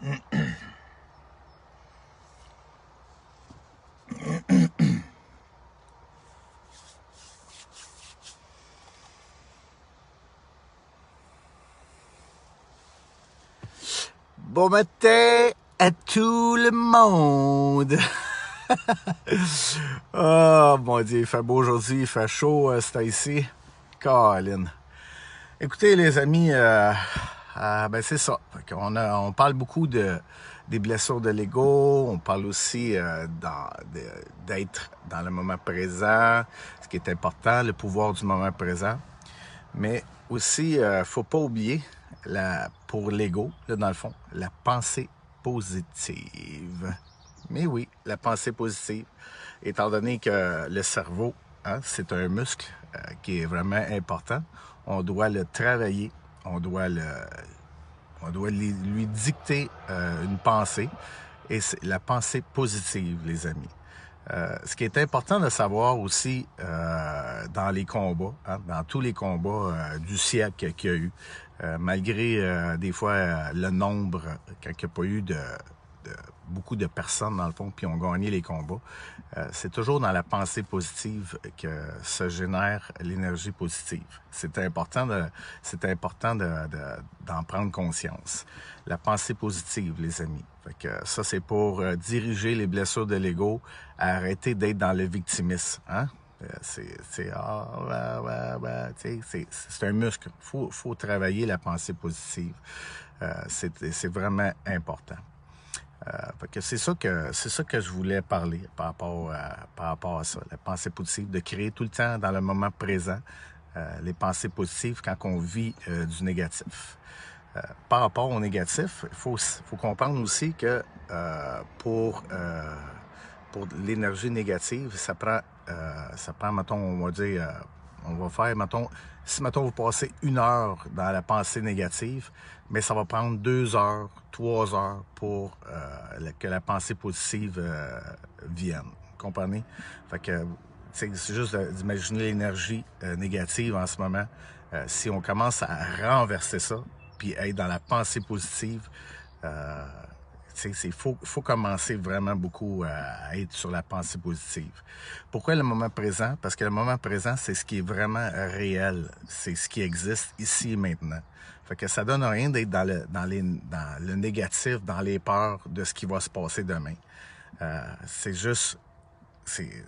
Bon matin à tout le monde. Oh mon Dieu, il fait beau aujourd'hui, il fait chaud, c'est ici. Colin. Écoutez les amis, ben c'est ça. On parle beaucoup des blessures de l'ego, on parle aussi d'être dans le moment présent, ce qui est important, le pouvoir du moment présent. Mais aussi, faut pas oublier, pour l'ego, là, dans le fond, la pensée positive. Mais oui, la pensée positive, étant donné que le cerveau, c'est un muscle qui est vraiment important, on doit le travailler, on doit lui dicter une pensée, et c'est la pensée positive, les amis. Ce qui est important de savoir aussi dans les combats, dans tous les combats du siècle qu'il y a eu, malgré des fois le nombre, quand il n'y a pas eu beaucoup de personnes dans le fond qui ont gagné les combats, c'est toujours dans la pensée positive que se génère l'énergie positive. C'est important d'en prendre conscience. La pensée positive, les amis. Fait que ça, c'est pour diriger les blessures de l'ego, à arrêter d'être dans le victimisme. C'est un muscle. Faut travailler la pensée positive. C'est vraiment important. Fait que c'est ça que je voulais parler par rapport à ça, la pensée positive, de créer tout le temps dans le moment présent les pensées positives quand on vit du négatif. Par rapport au négatif, il faut comprendre aussi que pour l'énergie négative, ça prend, mettons, on va dire, on va faire, mettons, si, mettons, vous passez 1 heure dans la pensée négative, mais ça va prendre 2 heures, 3 heures pour que la pensée positive vienne. Vous comprenez? Fait que, c'est juste d'imaginer l'énergie négative en ce moment. Si on commence à renverser ça, puis être dans la pensée positive, il faut commencer vraiment beaucoup à être sur la pensée positive. Pourquoi le moment présent? Parce que le moment présent, c'est ce qui est vraiment réel. C'est ce qui existe ici et maintenant. Fait que ça donne rien d'être dans le négatif, dans les peurs de ce qui va se passer demain. C'est juste, c'est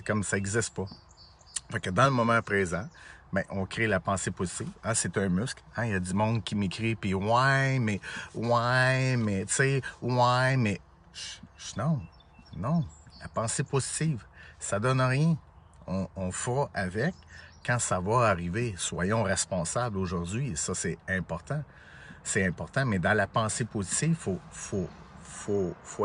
comme ça n'existe pas. Fait que dans le moment présent, ben, on crée la pensée positive. C'est un muscle. Il y a du monde qui m'écrit, puis ouais, mais, tu sais, ouais, mais... Non. La pensée positive, ça donne rien. On fera avec quand ça va arriver. Soyons responsables aujourd'hui. Ça, c'est important. C'est important, mais dans la pensée positive, faut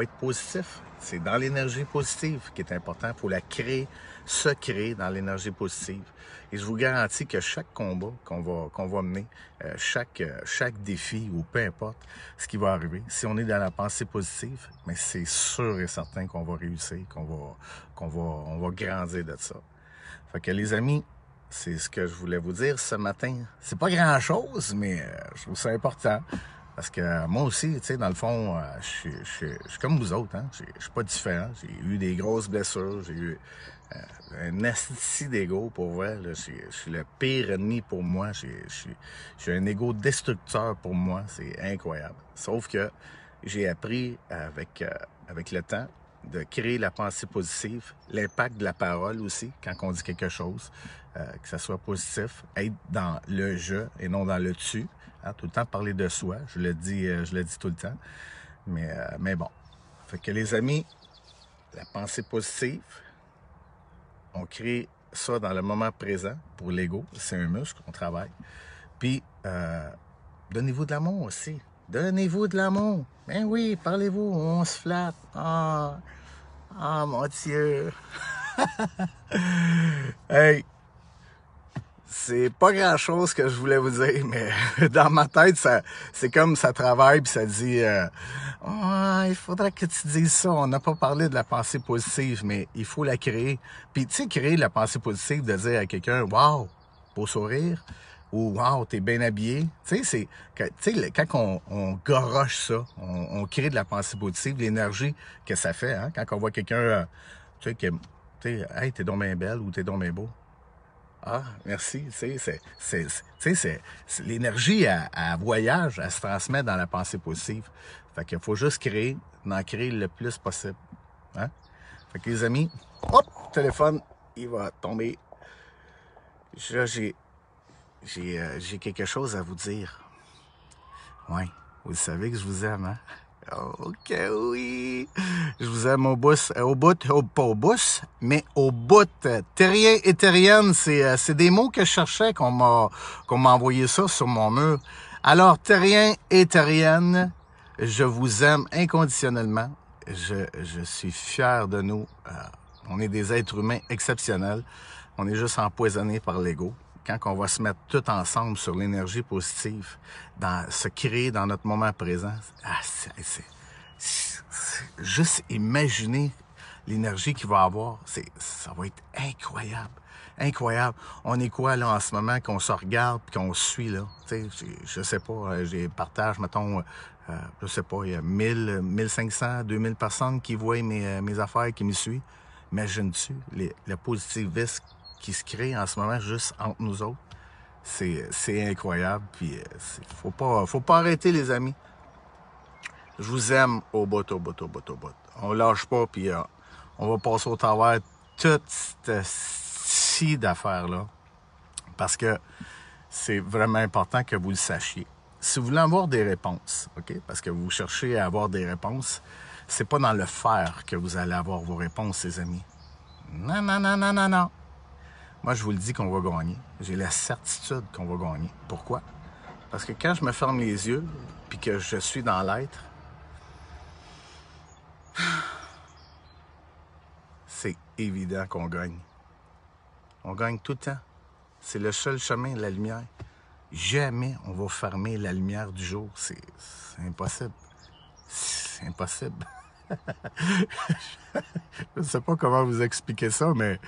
être positif. C'est dans l'énergie positive qui est important. Il faut la créer, se créer dans l'énergie positive. Et je vous garantis que chaque combat qu'on va mener, chaque défi ou peu importe ce qui va arriver, si on est dans la pensée positive, mais c'est sûr et certain qu'on va réussir, on va grandir de ça. Fait que les amis, c'est ce que je voulais vous dire ce matin. C'est pas grand-chose, mais je trouve ça important. Parce que moi aussi, tu sais, dans le fond, je suis comme vous autres, Je suis pas différent. J'ai eu des grosses blessures, j'ai eu un asti d'ego pour vrai. Je suis le pire ennemi pour moi. J'ai un ego destructeur pour moi. C'est incroyable. Sauf que j'ai appris avec le temps de créer la pensée positive, l'impact de la parole aussi, quand on dit quelque chose, que ça soit positif, être dans le « je » et non dans le « tu ». Tout le temps parler de soi, je le dis tout le temps. Mais bon. Fait que les amis, la pensée positive, on crée ça dans le moment présent pour l'ego. C'est un muscle, on travaille. Puis, donnez-vous de l'amour aussi. Donnez-vous de l'amour. Ben oui, parlez-vous, on se flatte. Ah, mon Dieu. Hey. C'est pas grand-chose que je voulais vous dire, mais dans ma tête, c'est comme ça travaille puis ça dit il faudrait que tu dises ça. On n'a pas parlé de la pensée positive, mais il faut la créer. Puis tu sais, créer la pensée positive, de dire à quelqu'un, wow, beau sourire, ou wow, t'es bien habillé. Tu sais, quand on goroche ça, on crée de la pensée positive, l'énergie que ça fait, hein, quand on voit quelqu'un, tu sais, hey, t'es donc bien belle ou t'es donc bien beau. Ah, merci. Tu sais, c'est l'énergie à voyage, elle se transmet dans la pensée positive. Fait qu'il faut juste d'en créer le plus possible. Hein? Fait que les amis, hop, téléphone, il va tomber. Là, j'ai quelque chose à vous dire. Ouais, vous savez que je vous aime, hein? Ok, oui. Je vous aime pas au bout, mais au bout. Terrien et terrienne, c'est des mots que je cherchais qu'on m'a envoyé ça sur mon mur. Alors, terrien et terrienne, je vous aime inconditionnellement. Je suis fier de nous. On est des êtres humains exceptionnels. On est juste empoisonnés par l'ego. Quand on va se mettre tout ensemble sur l'énergie positive, se créer dans notre moment présent, c'est juste imaginer l'énergie qu'il va avoir, ça va être incroyable. Incroyable. On est quoi, là, en ce moment, qu'on se regarde et qu'on se suit, là? Tu sais, je sais pas, j'ai partage, mettons, je sais pas, il y a 1000, 1500, 2000 personnes qui voient mes affaires, qui me suivent. Imagine-tu le positivisme qui se crée en ce moment juste entre nous autres? C'est incroyable, puis faut pas arrêter, les amis. Je vous aime au bout, au bout, au bout, au bout. On lâche pas, puis on va passer au travers toute cette scie d'affaires-là. Parce que c'est vraiment important que vous le sachiez. Si vous voulez avoir des réponses, OK? Parce que vous cherchez à avoir des réponses, c'est pas dans le faire que vous allez avoir vos réponses, les amis. Non, non, non, non, non, non. Moi, je vous le dis qu'on va gagner. J'ai la certitude qu'on va gagner. Pourquoi? Parce que quand je me ferme les yeux, puis que je suis dans l'être, c'est évident qu'on gagne. On gagne tout le temps. C'est le seul chemin, la lumière. Jamais on va fermer la lumière du jour. C'est impossible. C'est impossible. Je ne sais pas comment vous expliquer ça, mais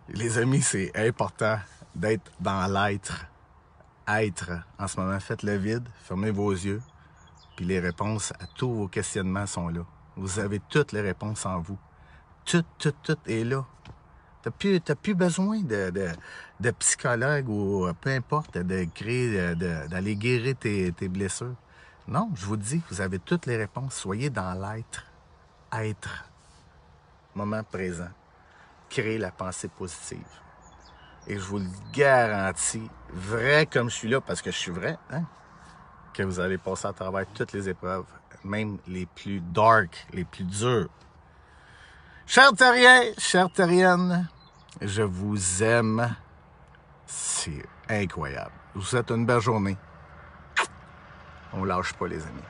les amis, c'est important d'être dans l'être. Être. En ce moment, faites le vide, fermez vos yeux, puis les réponses à tous vos questionnements sont là. Vous avez toutes les réponses en vous. Tout est là. T'as plus besoin de psychologue ou peu importe, d'aller guérir tes blessures. Non, je vous dis, vous avez toutes les réponses. Soyez dans l'être. Être. Moment présent. Créez la pensée positive. Et je vous le garantis, vrai comme je suis là, parce que je suis vrai, hein, que vous allez passer à travers toutes les épreuves, même les plus dark, les plus dures. Chers terriens, chères terriennes, je vous aime. C'est incroyable. Je vous souhaite une belle journée. On lâche pas, les amis.